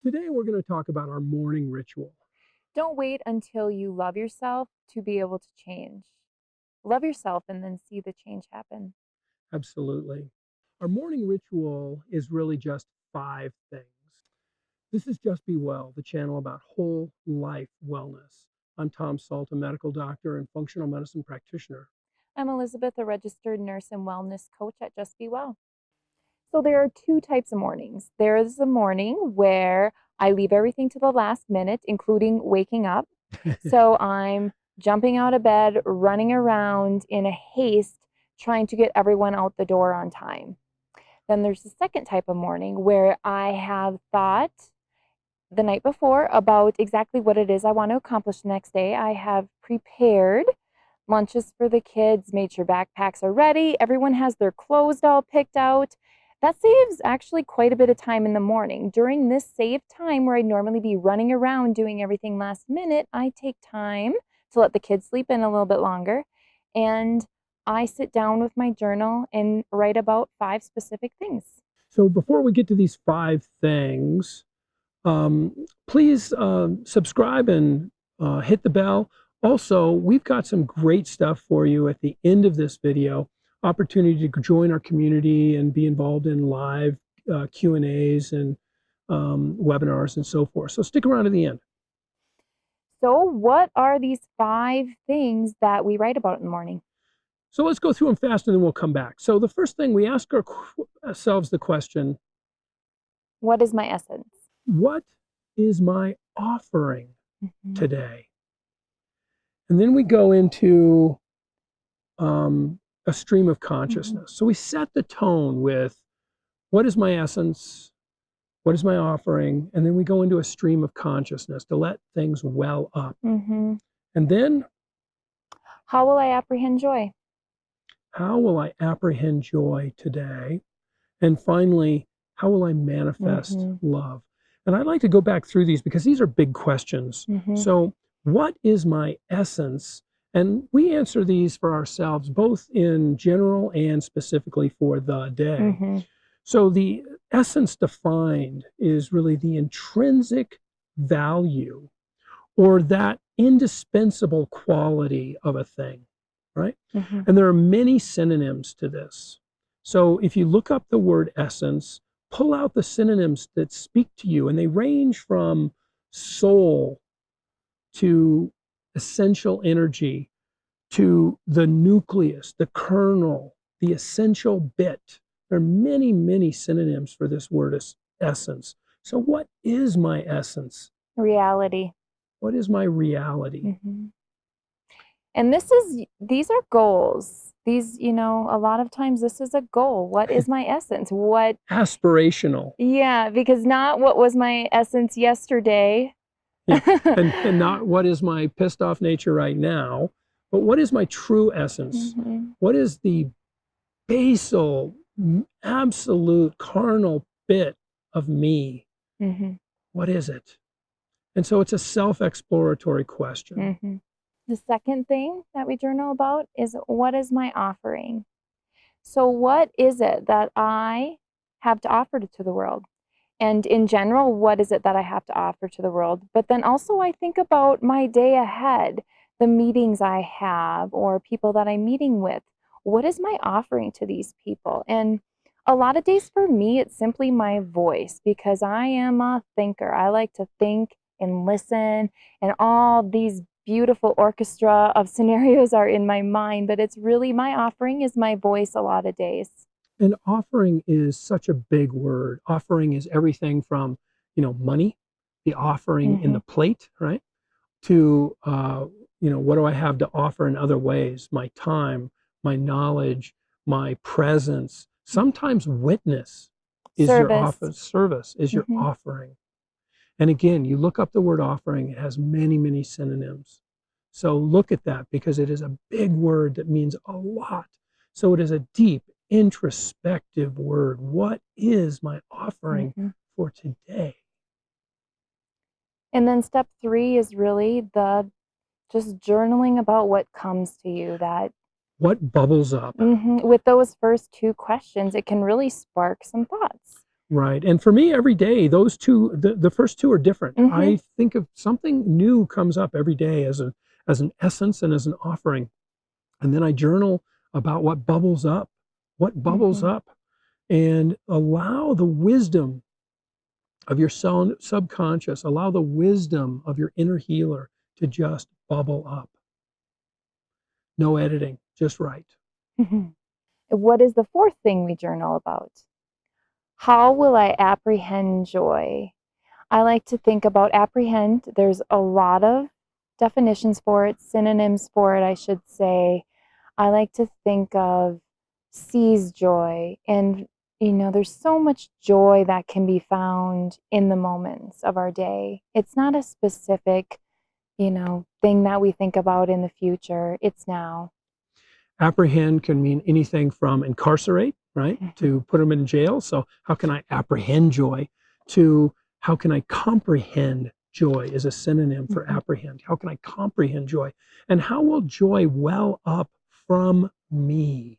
Today, we're going to talk about our morning ritual. Don't wait until you love yourself to be able to change. Love yourself and then see the change happen. Absolutely. Our morning ritual is really just 5 things. This is Just Be Well, the channel about whole life wellness. I'm Tom Sult, a medical doctor and functional medicine practitioner. I'm Elizabeth, a registered nurse and wellness coach at Just Be Well. So there are two types of mornings. There is the morning where I leave everything to the last minute, including waking up. So I'm jumping out of bed, running around in a haste, trying to get everyone out the door on time. Then there's the second type of morning where I have thought the night before about exactly what it is I want to accomplish the next day. I have prepared lunches for the kids, made sure backpacks are ready. Everyone has their clothes all picked out. That saves actually quite a bit of time in the morning. During this saved time where I'd normally be running around doing everything last minute, I take time to let the kids sleep in a little bit longer. And I sit down with my journal and write about 5 specific things. So, before we get to these 5 things, please subscribe and hit the bell. Also, we've got some great stuff for you at the end of this video. Opportunity to join our community and be involved in live Q&As and webinars and so forth. So stick around to the end. So, what are these 5 things that we write about in the morning? So let's go through them fast and then we'll come back. So the first thing, we ask ourselves the question, What is my essence? what is my offering Mm-hmm. today? And then we go into a stream of consciousness. So we set the tone with what is my essence? What is my offering? And then we go into a stream of consciousness to let things well up. Mm-hmm. And then, How will I apprehend joy? how will I apprehend joy today? And finally, how will I manifest love? And I'd like to go back through these because these are big questions. So, what is my essence? And we answer these for ourselves, both in general and specifically for the day. So, the essence defined is really the intrinsic value or that indispensable quality of a thing, right? And there are many synonyms to this. So if you look up the word essence, pull out the synonyms that speak to you, and they range from soul to essential energy to the nucleus, the kernel, the essential bit. There are many, many synonyms for this word essence. So what is my essence? Reality. What is my reality? And these are goals. A lot of times this is a goal. What is my essence? What Aspirational. Yeah, because not what was my essence yesterday. Yeah. And not what is my pissed off nature right now, but what is my true essence? What is the basal, absolute carnal bit of me? What is it? And so it's a self-exploratory question. The second thing that we journal about is, what is my offering? So what is it that I have to offer to the world? And in general, what is it that I have to offer to the world? But then also I think about my day ahead, the meetings I have or people that I'm meeting with. What is my offering to these people? And a lot of days for me, it's simply my voice because I am a thinker. I like to think and listen, and all these beautiful orchestra of scenarios are in my mind, but it's really my offering is my voice a lot of days. And offering is such a big word. Offering is everything from, money, the offering in the plate, right? To, what do I have to offer in other ways? My time, my knowledge, my presence. Sometimes witness is your office. Service is your offering. And again, you look up the word offering, it has many, many synonyms. So look at that because it is a big word that means a lot. So it is a deep, introspective word. What is my offering for today? And then step 3 is really just journaling about what comes to you. What bubbles up? With those first 2 questions, it can really spark some thoughts. Right. And for me, every day, those two, the first two are different. I think of something new comes up every day as an essence and as an offering. And then I journal about what bubbles up, and allow the wisdom of your subconscious, allow the wisdom of your inner healer to just bubble up. No editing, just right. What is the fourth thing we journal about? How will I apprehend joy? I like to think about apprehend. There's a lot of definitions for it, synonyms for it, I should say. I like to think of seize joy. And, there's so much joy that can be found in the moments of our day. It's not a specific, thing that we think about in the future. It's now. Apprehend can mean anything from incarcerate, right, to put them in jail. So how can I apprehend joy? To how can I comprehend joy is a synonym for apprehend. How can I comprehend joy? And how will joy well up from me?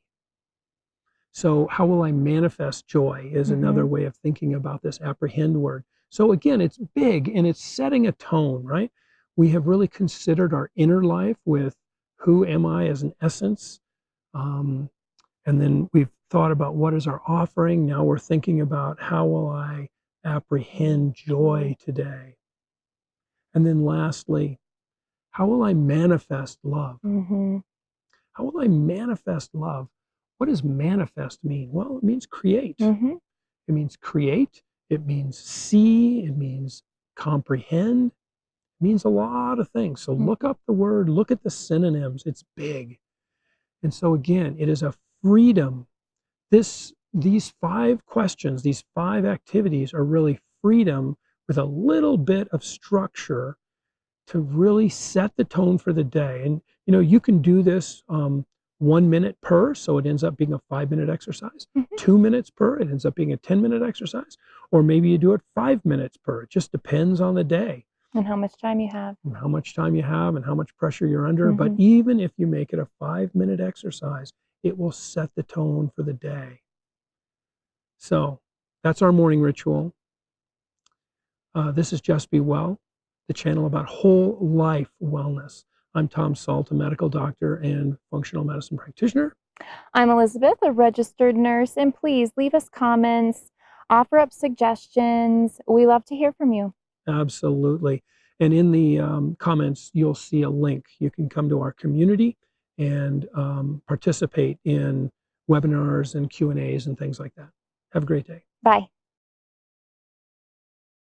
So how will I manifest joy is another way of thinking about this apprehend word. So again, it's big and it's setting a tone, right? We have really considered our inner life with who am I as an essence? And then we've thought about what is our offering. Now we're thinking about how will I apprehend joy today? And then lastly, how will I manifest love? How will I manifest love? What does manifest mean? Well, it means create. It means create. It means see. It means comprehend. It means a lot of things. So look up the word, look at the synonyms. It's big. And so again, it is a freedom. These 5 questions, these 5 activities are really freedom with a little bit of structure to really set the tone for the day. And you can do this 1 minute per, so it ends up being a 5-minute exercise. 2 minutes per, it ends up being a 10-minute exercise. Or maybe you do it 5 minutes per. It just depends on the day. And how much time you have. And how much time you have and how much pressure you're under. But even if you make it a 5-minute exercise, it will set the tone for the day. So that's our morning ritual. This is Just Be Well, the channel about whole life wellness. I'm Tom Sult, a medical doctor and functional medicine practitioner. I'm Elizabeth, a registered nurse, and please leave us comments, offer up suggestions. We love to hear from you. Absolutely. And in the comments, you'll see a link. You can come to our community and participate in webinars and Q&As and things like that. Have a great day. Bye.